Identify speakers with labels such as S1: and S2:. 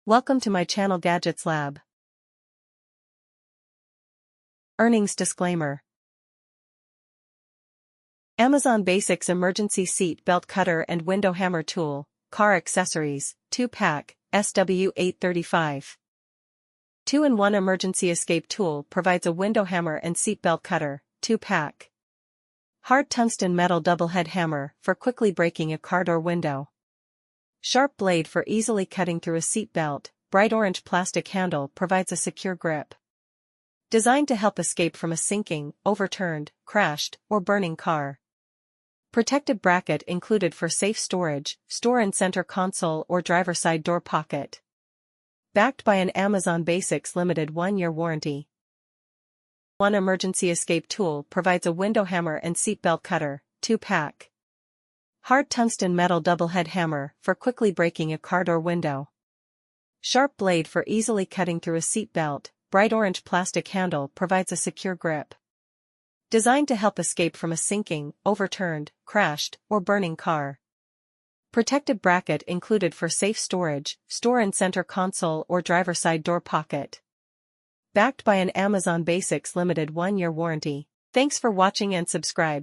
S1: Welcome to my channel Gadgets Lab. Earnings disclaimer. Amazon Basics Emergency Seat Belt Cutter and Window Hammer Tool, Car Accessories, 2-pack, SW835. 2-in-1 Emergency Escape Tool provides a window hammer and seat belt cutter, 2-pack. Hard tungsten metal double-head hammer for quickly breaking a car door window. Sharp blade for easily cutting through a seat belt. Bright orange plastic handle provides a secure grip. Designed to help escape from a sinking, overturned, crashed, or burning car. Protective bracket included for safe storage, store in center console or driver side door pocket. Backed by an Amazon Basics limited 1-year warranty. 1 Emergency Escape Tool provides a window hammer and seat belt cutter, 2-pack. Hard tungsten metal double-head hammer for quickly breaking a car door window. Sharp blade for easily cutting through a seat belt. Bright orange plastic handle provides a secure grip. Designed to help escape from a sinking, overturned, crashed, or burning car. Protective bracket included for safe storage, store in center console or driver side door pocket. Backed by an Amazon Basics limited 1-year warranty. Thanks for watching and subscribe.